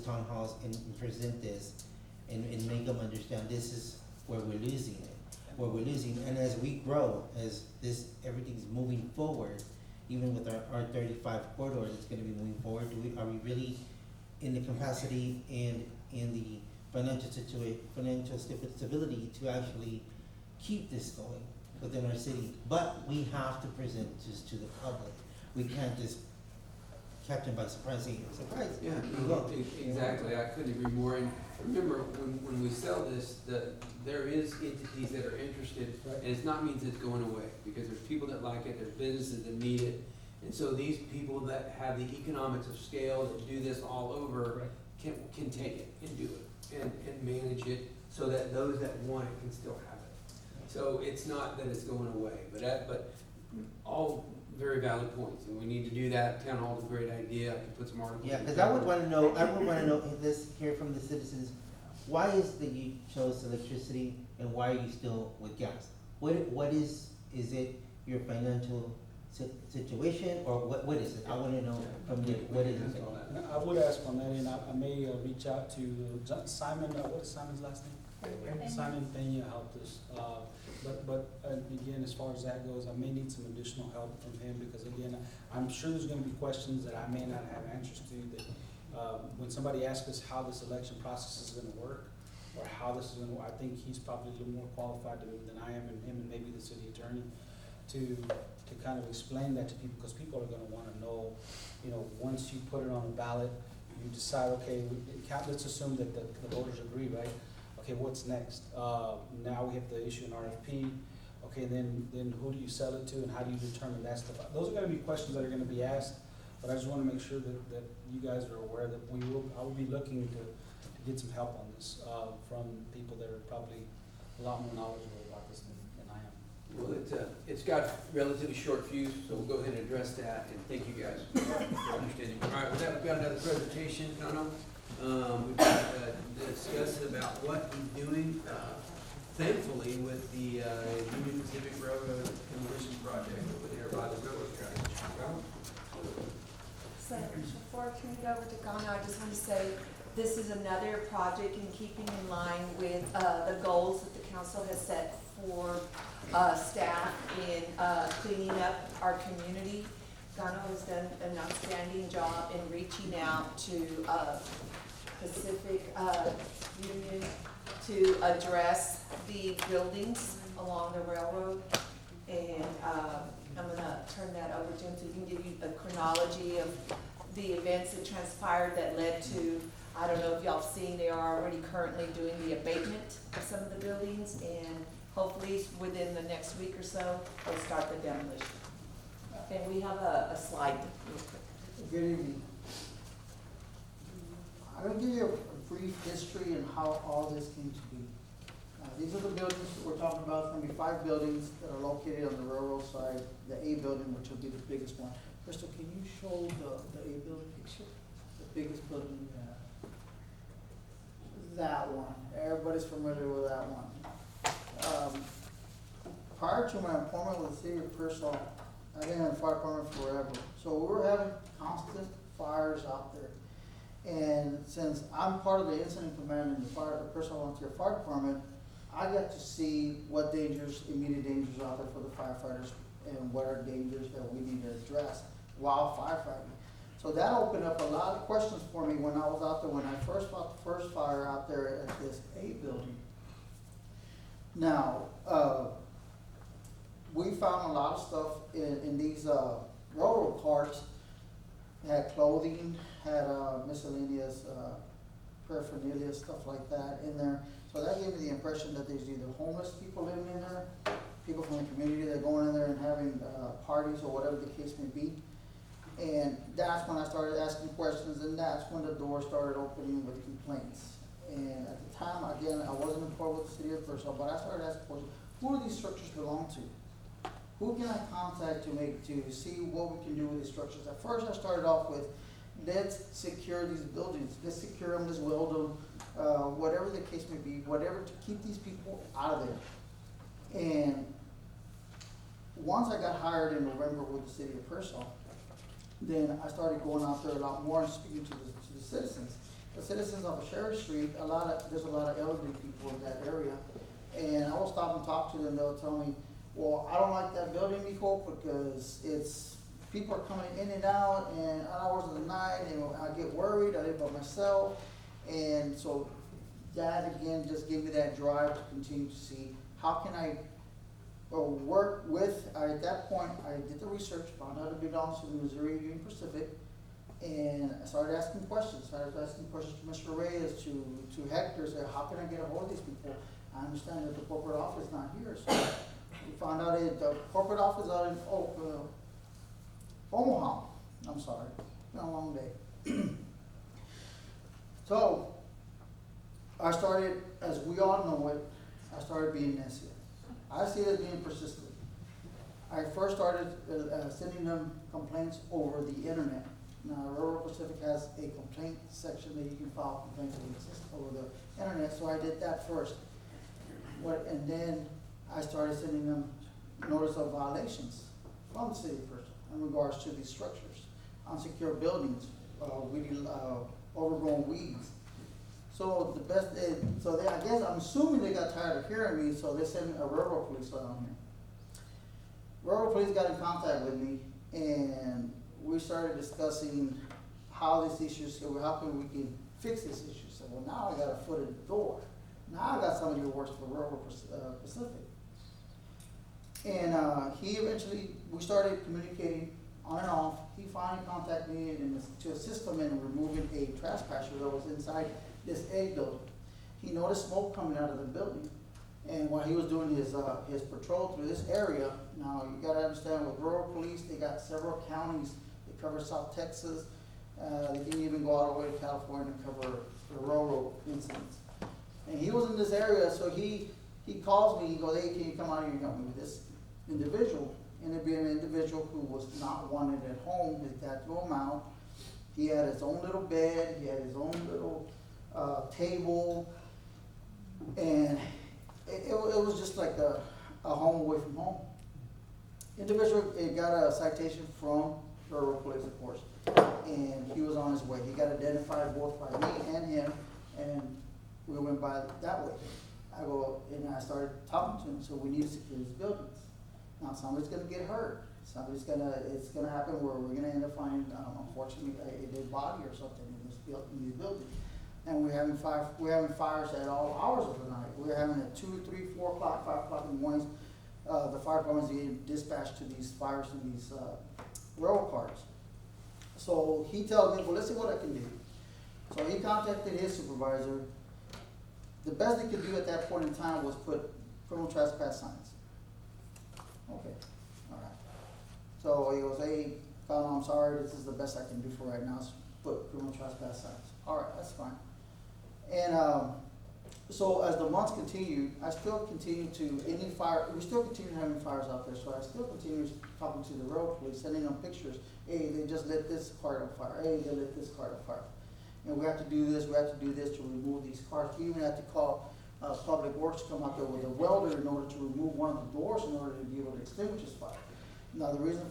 town halls and present this and make them understand this is where we're losing it. Where we're losing, and as we grow, as this, everything's moving forward, even with our 35 corridor that's gonna be moving forward, are we really in the capacity and in the financial stability to actually keep this going within our city? But we have to present this to the public. We can't just catch them by surprise, saying, surprise. Yeah, you no, go. exactly, I couldn't agree more, and remember, when we sell this, there is entities that are interested, and it's not means it's going away, because there's people that like it, there's businesses that need it, and so these people that have the economics of scale, that do this all over, can take it and do it, and manage it, so that those that want it can still have it. So it's not that it's going away, but all very valid points, and we need to do that. Town hall's a great idea. I can put some articles. Yeah, because I would wanna know this, hear from the citizens, why is that you chose electricity and why are you still with gas? What is it your financial situation, or what is it? I wanna know from you, what is it? I would ask on that, and I may reach out to Simon, what is Simon's last name? Simon Peña helped us, but again, as far as that goes, I may need some additional help from him, because again, I'm sure there's gonna be questions that I may not have answers to, that, when somebody asks us how this election process is gonna work, or how this is gonna work, I think he's probably a little more qualified than I am, and him and maybe the city attorney, to kind of explain that to people, because people are gonna wanna know, once you put it on a ballot, you decide, okay, let's assume that the voters agree, right? Okay, what's next? Now we have to issue an RFP. Okay, then who do you sell it to, and how do you determine that stuff? Those are gonna be questions that are gonna be asked, but I just wanna make sure that you guys are aware that I will be looking to get some help on this, from people that are probably a lot more knowledgeable about this than I am. Well, it's got relatively short fuse, so we'll go ahead and address that, and thank you guys for understanding. All right, with that, we've got another presentation, Kano. We've got discuss about what he's doing, thankfully, with the Union Pacific Railroad demolition project over there by the railroad tracks. So before I turn it over to Ghana, I just want to say this is another project in keeping in line with the goals that the council has set for staff in cleaning up our community. Ghana has done an outstanding job in reaching out to Pacific Union to address the buildings along the railroad. And I'm gonna turn that over to him so he can give you a chronology of the events that transpired that led to, I don't know if y'all have seen, they are already currently doing the abatement of some of the buildings, and hopefully within the next week or so, they'll start the demolition. And we have a slide real quick. Good evening. I'm going to give you a brief history and how all this came to be. These are the buildings that we're talking about. It's going to be 5 buildings that are located on the railroad side. The A building, which will be the biggest one. Crystal, can you show the A building picture? The biggest building we have. That one. Everybody's familiar with that one. Prior to my appointment with the city of Pearsall, I've been in the fire department forever. So we were having constant fires out there. And since I'm part of the incident command in the Pearsall Volunteer Fire Department, I got to see what dangers, immediate dangers out there for the firefighters, and what are dangers that we need to address while firefighting. So that opened up a lot of questions for me when I was out there, when I first fought the first fire out there at this A building. Now, we found a lot of stuff in these railroad carts. Had clothing, had miscellaneous paraphernalia, stuff like that in there. So that gave me the impression that there's either homeless people living in there, people from the community that are going in there and having parties or whatever the case may be. And that's when I started asking questions, and that's when the door started opening with complaints. And at the time, again, I wasn't employed with the city of Pearsall, but I started asking questions: who do these structures belong to? Who can I contact to see what we can do with these structures? At first, I started off with, let's secure these buildings, let's secure them, let's weld them, whatever the case may be, whatever to keep these people out of there. And once I got hired in November with the city of Pearsall, then I started going out there a lot more and speaking to the citizens. the citizens of Sherry Street, there's a lot of elderly people in that area. And I will stop and talk to them, they'll tell me, well, I don't like that building, Mijo, because people are coming in and out and hours of the night, and I get worried, I live by myself. And so that again just gave me that drive to continue to see, how can I work with, at that point, I did the research, found out it belongs to the Missouri Union Pacific, and I started asking questions. I started asking questions to Mr. Reyes, to Hector, said, how can I get a hold of these people? I understand that the corporate office is not here, so we found out that the corporate office out in Omaha, I'm sorry, it's been a long day. So, I started, as we all know it, I started being messy. I see it as being persistent. I first started sending them complaints over the internet. Now, Railroad Pacific has a complaint section that you can file complaints over the internet, so I did that first. And then I started sending them notice of violations from the city first in regards to these structures, unsecure buildings, overgrown weeds. So I guess, I'm assuming they got tired of hearing me, so they sent a railroad police down here. Railroad police got in contact with me, and we started discussing how this issue, how can we can fix this issue. So, well, now I got a foot in the door. Now I got somebody who works for Railroad Pacific. And we started communicating on and off. He finally contacted me to assist him in removing a trespasser that was inside this A building. He noticed smoke coming out of the building, and while he was doing his patrol through this area, now you gotta understand with rural police, they got several counties. They cover South Texas. They didn't even go all the way to California to cover the railroad incidents. And he was in this area, so he calls me. He goes, "Hey, can you come out here and help me with this individual?" And it being an individual who was not wanted at home. His dad threw him out. He had his own little bed. He had his own little table, and it was just like a home away from home. Individual got a citation from Railroad Police, of course, and he was on his way. He got identified both by me and him, and we went by that way. I started talking to him, so we need to secure these buildings. Now, somebody's gonna get hurt. It's gonna happen where we're gonna end up finding, unfortunately, a dead body or something in these buildings. And we're having fires at all hours of the night. We're having at 2, 3, 4 o'clock, 5 o'clock in the mornings. The fire department's getting dispatched to these fires in these railroad cars. So he tells me, well, let's see what I can do. So he contacted his supervisor. The best they could do at that point in time was put criminal trespass signs. Okay, all right. So he goes, "Hey, Colin, I'm sorry, this is the best I can do for right now, is put criminal trespass signs." All right, that's fine. And so as the months continued, I still continued we still continue having fires out there, so I still continue talking to the railroad police, sending them pictures. Hey, they just lit this car on fire. Hey, they lit this car on fire. And we have to do this to remove these cars. We even had to call Public Works to come out there with a welder in order to remove one of the doors in order to be able to extinguish this fire. Now, the reason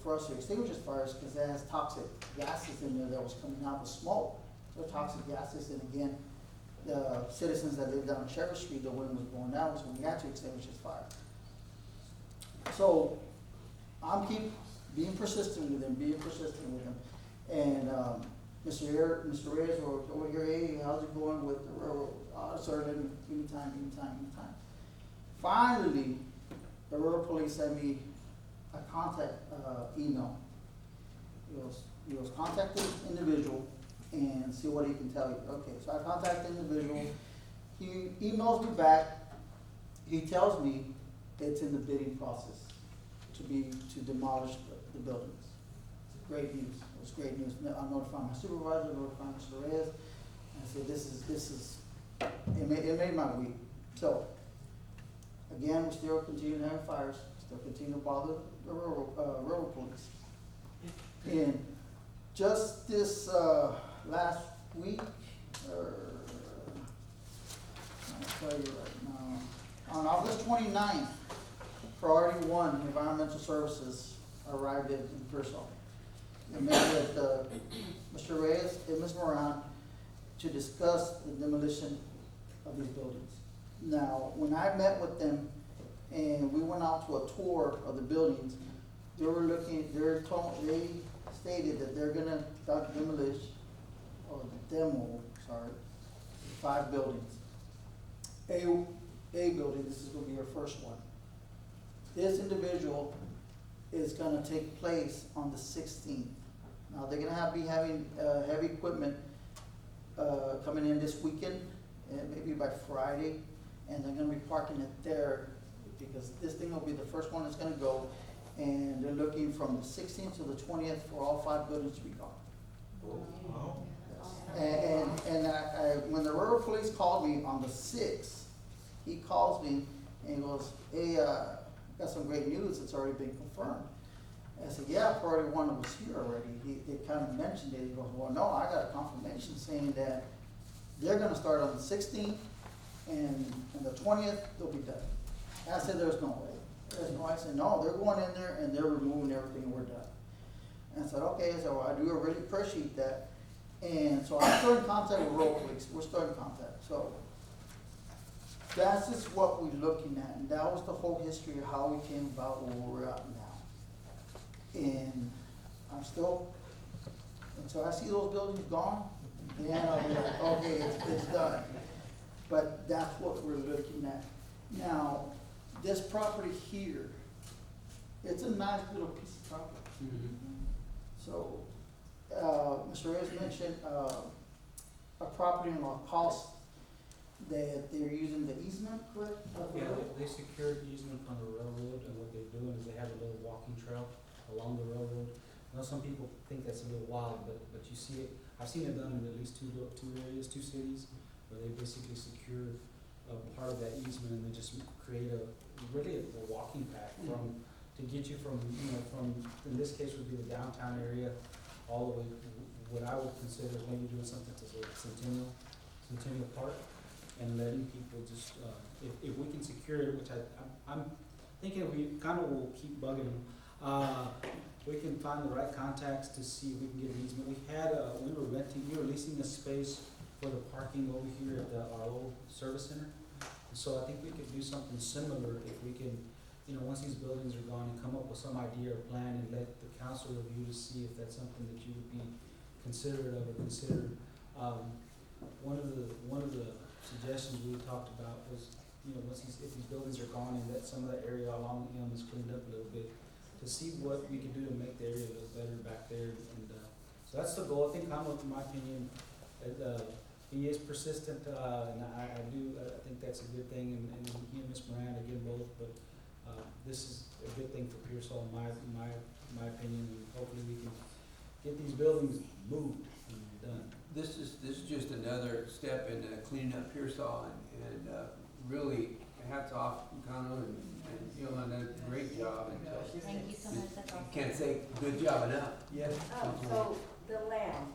for us to extinguish this fire is because it has toxic gases in there that was coming out of smoke. So toxic gases, and again, the citizens that live down on Cherry Street, the wind was blowing out, so we had to extinguish this fire. So I'm keep being persistent with them, and Mr. Reyes over here, "Hey, how's it going with the railroad?" "Sir, give me time. Finally, the railroad police sent me a contact email. He was contact this individual and see what he can tell you. Okay, so I contact the individual. He emails me back. He tells me it's in the bidding process to demolish the buildings. It's great news. It was great news. I notified my supervisor, notified Mr. Reyes, and I said, this is it made my week. So again, we still continue to have fires, still continue to bother the railroad police. And just this last week, I'll tell you right now, on August 29th, Priority 1 Environmental Services arrived in Pearsall. They met with Mr. Reyes and Ms. Moran, to discuss the demolition of these buildings. Now, when I met with them and we went out to a tour of the buildings, they were looking, they stated that they're gonna demolish, or demo, sorry, 5 buildings. A building, this is gonna be our first one. This individual is gonna take place on the 16th. Now, they're gonna be having, heavy equipment, coming in this weekend, and maybe by Friday, and they're gonna be parking it there, because this thing will be the first one that's gonna go, and they're looking from the 16th to the 20th for all 5 buildings to be gone. Wow. And when the rural police called me on the 6th, he calls me and he goes, hey, got some great news, it's already been confirmed. I said, yeah, priority one was here already. They kind of mentioned it. He goes, well, no, I got a confirmation saying that they're gonna start on the 16th, and on the 20th, they'll be done. I said, there's no way. There's no, I said, no, they're going in there and they're removing everything and we're done. And I said, okay, so I do really appreciate that. And so I'm still in contact with rural police. We're still in contact. So that's just what we're looking at. And that was the whole history of how we came about where we're at now. And I'm still, until I see those buildings gone, then I'll be like, okay, it's done. But that's what we're looking at. Now, this property here, it's a nice little piece of property. So, Mr. Reyes mentioned, a property in La Costa, that they're using the easement, correct? Yeah, they secured easement from the railroad, and what they're doing is they have a little walking trail along the railroad. I know some people think that's a little wild, but you see it, I've seen it done in at least two areas, 2 cities, where they basically secure a part of that easement, and they just create a walking path to get you from, in this case would be the downtown area, all the way, what I would consider maybe doing something to Centennial Park, and letting people just, if we can secure it, which I'm thinking we kind of will keep bugging them, we can find the right contacts to see if we can get an easement. We were leasing a space for the parking over here at our old service center. So I think we could do something similar if we can, once these buildings are gone, and come up with some idea or plan and let the council review to see if that's something that you would be considerate of or consider. One of the suggestions we talked about was, if these buildings are gone and that some of that area along Elm is cleaned up a little bit, to see what we can do to make the area look better back there. And so that's the goal. I think Conway, in my opinion, he is persistent, and I think that's a good thing, and he and Ms. Miranda, again, both, but this is a good thing for Pearsall, in my opinion, and hopefully we can get these buildings moved and done. This is just another step in cleaning up Pearsall, and really hats off Kano and Yolanda, done a great job. And Thank you so much, that's awesome. can't say good job enough. Yes. So the land,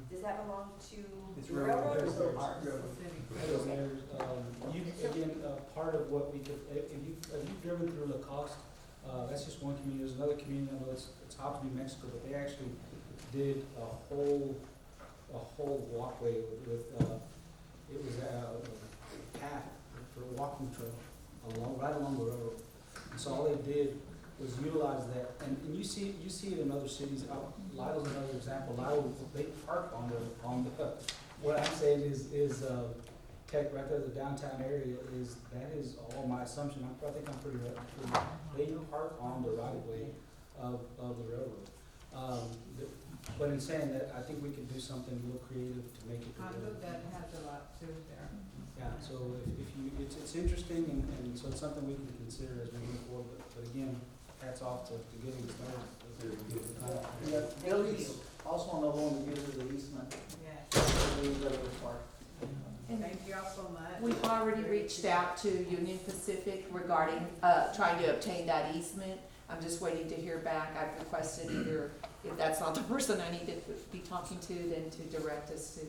does that belong to It's the railroad or railroad. the ours? Part of what we could, if you've driven through Lacoste, that's just one community. There's another community, I know it's Hobbs, New Mexico, but they actually did a whole walkway with it was a path for a walking trail right along the railroad. And so all they did was utilize that, and you see it in other cities. Lyle's another example. Lyle, they park on the what I'm saying is Tech right there, the downtown area that is all my assumption. I think I'm pretty right. They park on the right of way of the railroad. But in saying that, I think we can do something real creative to make it. That has a lot too there. Yeah, so if you, it's interesting, and so it's something we can consider as we move forward, but again, hats off to getting started. Yeah, Billy's also another one that uses the easement. Yes. And Thank you all so much. we've already reached out to Union Pacific regarding, trying to obtain that easement. I'm just waiting to hear back. I've requested either, if that's not the person I need to be talking to, then to direct us to.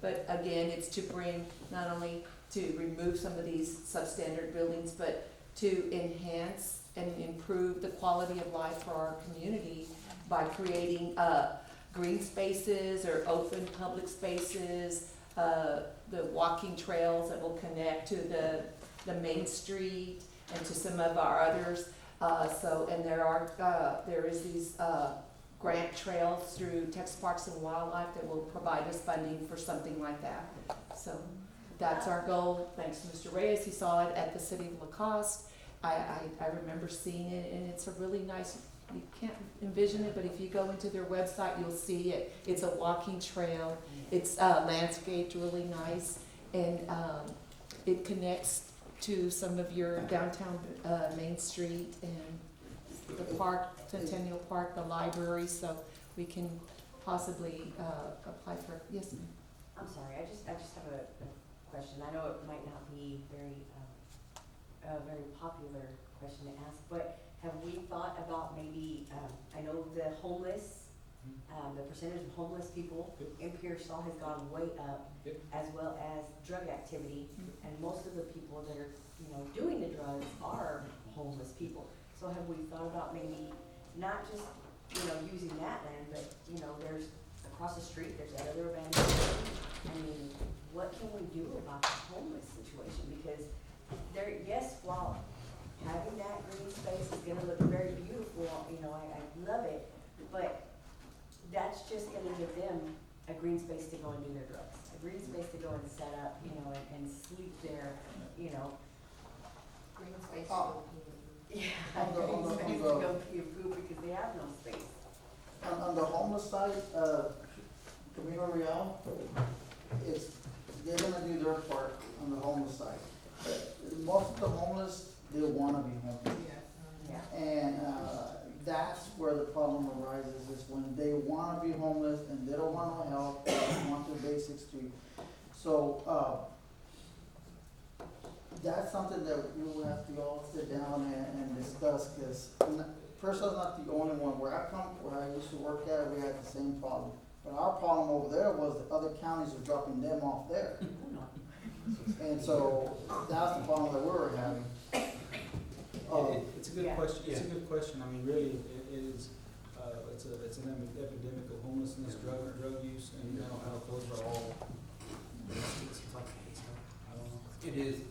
But again, it's to bring, not only to remove some of these substandard buildings, but to enhance and improve the quality of life for our community by creating green spaces or open public spaces, the walking trails that will connect to the Main Street and to some of our others. And there is these, grant trails through Texas Parks and Wildlife that will provide us funding for something like that. So that's our goal. Thanks to Mr. Reyes, he saw it at the city of Lacoste. I remember seeing it, and it's a really nice, you can't envision it, but if you go into their website, you'll see it. It's a walking trail. It's landscaped really nice, and it connects to some of your downtown Main Street and the park, Centennial Park, the library, so we can possibly apply for, yes, ma'am. I'm sorry, I just have a question. I know it might not be a very popular question to ask, but have we thought about maybe, I know the homeless, the percentage of homeless people in Pearsall has gone way up, Yep. as well as drug activity, and most of the people that are, doing the drugs are homeless people. So have we thought about maybe not just, using that land, but, there's across the street, there's that other abandoned building. I mean, what can we do about the homeless situation? Because yes, while having that green space is gonna look very beautiful, I love it, but that's just gonna give them a green space to go and do their drugs, a green space to go and set up, and sleep there, Green space. Yeah, On the- green on the- space on to the- go pee and poop because they have no space. On the homeless side, Camino Real, they're gonna do their part on the homeless side. Most of the homeless, they wanna be homeless. Yeah. And, that's where the problem arises, is when they wanna be homeless and they don't want no help, they just want their basics too. So, that's something that we will have to all sit down and discuss, cause Pearsall's not the only one. Where I used to work at, we had the same problem. But our problem over there was the other counties are dropping them off there. And so, that's the problem that we were having. It's a good Yeah. question, it's a Yeah. good question, I mean, really, it is, it's an epidemic of homelessness, drug use, and mental health, those are all, it's like, I don't know.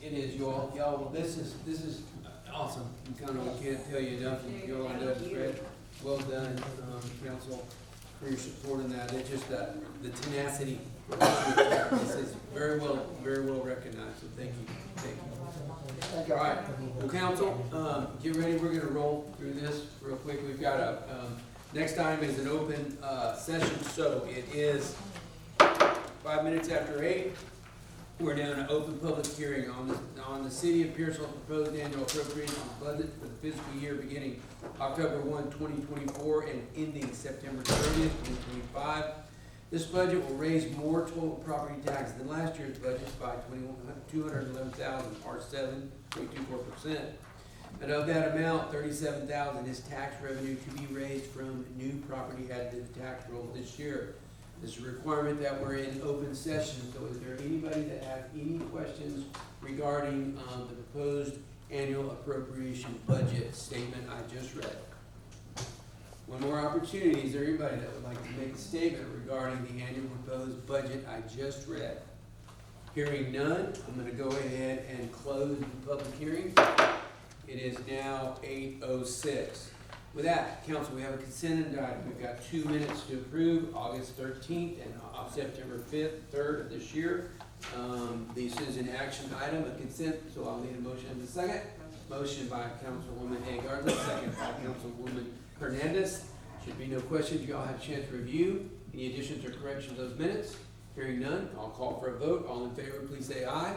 It is, y'all, well, this is awesome. We can't tell you enough, y'all are doing great. Well done, council, for your support in that. It's just the tenacity. This is very well recognized, so thank you. Thank All you. right, well, council, get ready, we're gonna roll through this real quick. We've got next item is an open, session, so it is 5 minutes after 8. We're doing an open public hearing on the city of Pearsall proposed annual appropriations budget for the fiscal year beginning October 1, 2024 and ending September 30th, 2025. This budget will raise more total property taxes than last year's budget by $211,000, or 7.24%. And of that amount, $37,000 is tax revenue to be raised from new property added to the tax roll this year. This is a requirement that we're in open session, so is there anybody that has any questions regarding the proposed annual appropriation budget statement I just read? One more opportunity, is there anybody that would like to make a statement regarding the annual proposed budget I just read? Hearing none, I'm gonna go ahead and close the public hearing. It is now 8:06. With that, council, we have a consent agenda. We've got 2 minutes to approve, August 13th and September 5th, 3rd of this year. This is an action item, a consent, so I'll need a motion in a second. Motion by Councilwoman A. Garza, second by Councilwoman Hernandez. Should be no questions, you all have a chance to review. Any additions or corrections of those minutes? Hearing none, I'll call for a vote. All in favor, please say aye.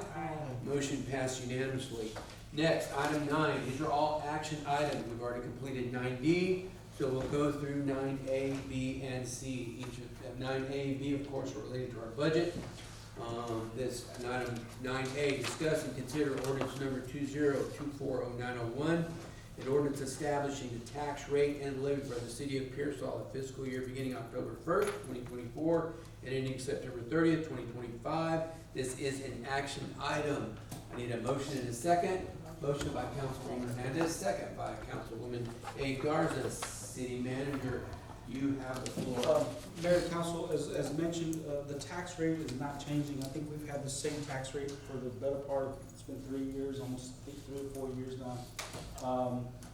Motion passed unanimously. Next, item 9, these are all action items. We've already completed 9D, so we'll go through 9A, B, and C. Each of 9A and B, of course, are related to our budget. This item 9A, discuss and consider ordinance number 20240901, an ordinance establishing the tax rate and levy for the city of Pearsall the fiscal year beginning October 1st, 2024, and ending September 30th, 2025. This is an action item. I need a motion and a second. Motion by Councilwoman Hernandez, second by Councilwoman A. Garza. City Manager, You have the floor. Mayor and Council, as mentioned, the tax rate is not changing. I think we've had the same tax rate for the better part of, it's been 3 years, almost 3 or 4 years now.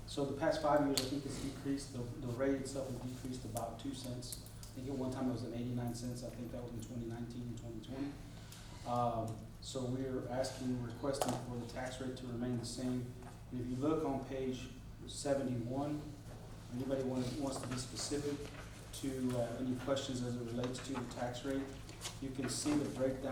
So the past 5 years, I think it's decreased, the rate itself has decreased about 2 cents. I think at one time it was at 89 cents, I think that was in 2019 and 2020. So we're requesting for the tax rate to remain the same. And if you look on page 71, anybody wants to be specific to any questions as it relates to the tax rate, you can see the breakdown